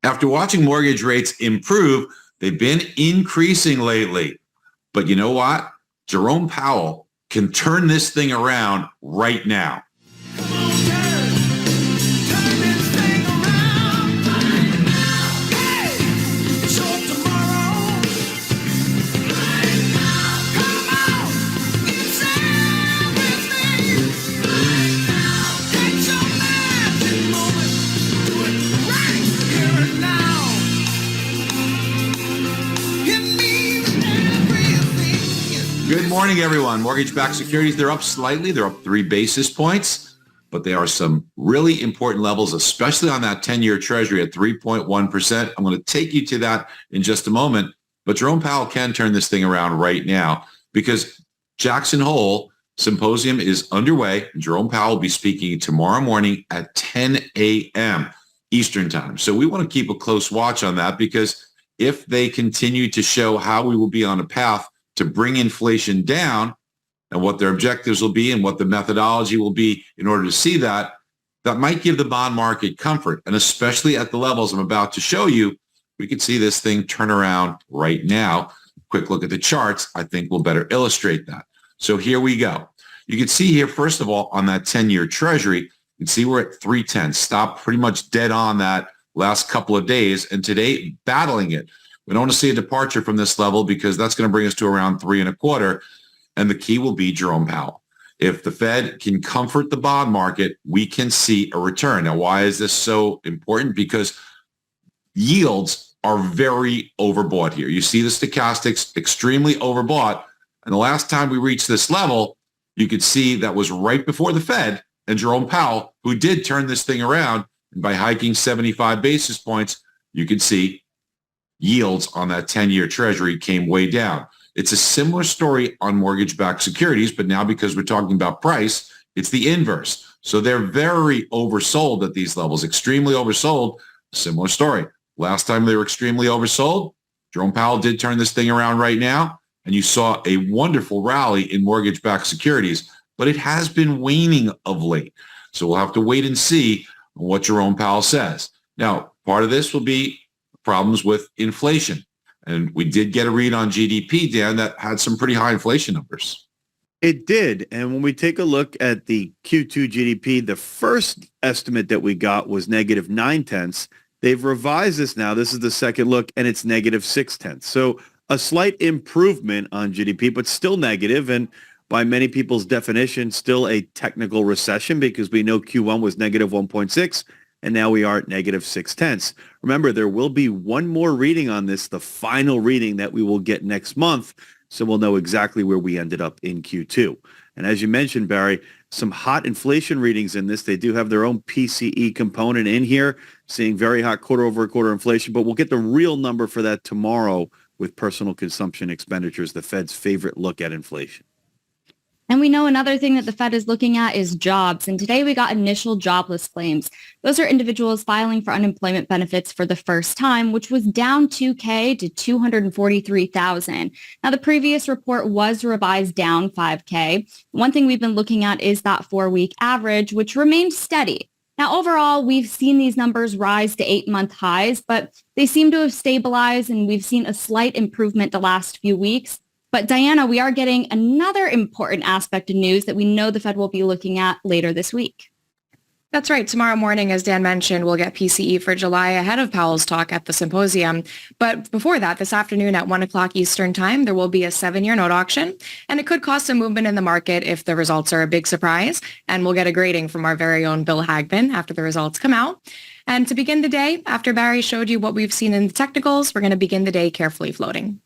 After watching mortgage rates improve, they've been increasing lately. But you know what? Jerome Powell can turn this thing around right now. Good morning, everyone. Mortgage-backed securities, they're up slightly. They're up 3 basis points, but they are some really important levels, especially on that 10-year Treasury at 3.1%. I'm going to take you to that in just a moment, but Jerome Powell can turn this thing around right now because Jackson Hole Symposium is underway. Jerome Powell will be speaking tomorrow morning at 10 a.m. Eastern time. So we want to keep a close watch on that because if they continue to show how we will be on a path to bring inflation down and what their objectives will be and what the methodology will be in order to see that, that might give the bond market comfort. And especially at the levels I'm about to show you, we could see this thing turn around right now. Quick look at the charts, I think will better illustrate that. So here we go. You can see here, first of all, on that 10-year Treasury, you can see we're at 310, stopped pretty much dead on that last couple of days, and today battling it. We don't want to see a departure from this level because that's going to bring us to around 3.25. And the key will be Jerome Powell. If the Fed can comfort the bond market, we can see a return. Now, why is this so important? Because yields are very overbought here. You see the stochastics extremely overbought. And the last time we reached this level, you could see that was right before the Fed and Jerome Powell, who did turn this thing around. And by hiking 75 basis points, you could see yields on that 10-year Treasury came way down. It's a similar story on mortgage-backed securities, but now because we're talking about price, it's the inverse. So they're very oversold at these levels, extremely oversold. Similar story. Last time they were extremely oversold, Jerome Powell did turn this thing around right now, and you saw a wonderful rally in mortgage-backed securities, but it has been waning of late. So we'll have to wait and see what Jerome Powell says. Now, part of this will be problems with inflation. And we did get a read on GDP, Dan, that had some pretty high inflation numbers. It did. And when we take a look at the Q2 GDP, the first estimate that we got was negative 0.9. They've revised this now. This is the second look, and it's negative 0.6. So a slight improvement on GDP, but still negative. And by many people's definition, still a technical recession because we know Q1 was negative 1.6. And now we are at negative 0.6. Remember, there will be one more reading on this, the final reading that we will get next month. So we'll know exactly where we ended up in Q2. And as you mentioned, Barry, some hot inflation readings in this. They do have their own PCE component in here, seeing very hot quarter-over-quarter inflation. But we'll get the real number for that tomorrow with personal consumption expenditures, the Fed's favorite look at inflation. And we know another thing that the Fed is looking at is jobs. And today we got initial jobless claims. Those are individuals filing for unemployment benefits for the first time, which was down 2K to 243,000. Now, the previous report was revised down 5K. One thing we've been looking at is that 4-week average, which remained steady. Now, overall, we've seen these numbers rise to 8-month highs, but they seem to have stabilized, and we've seen a slight improvement the last few weeks. But Diana, we are getting another important aspect of news that we know the Fed will be looking at later this week. That's right. Tomorrow morning, as Dan mentioned, we'll get PCE for July ahead of Powell's talk at the symposium. But before that, this afternoon at 1 o'clock Eastern time, there will be a 7-year note auction, and it could cause some movement in the market if the results are a big surprise. And we'll get a grading from our very own Bill Hagman after the results come out. And to begin the day, after Barry showed you what we've seen in the technicals, we're going to begin the day carefully floating.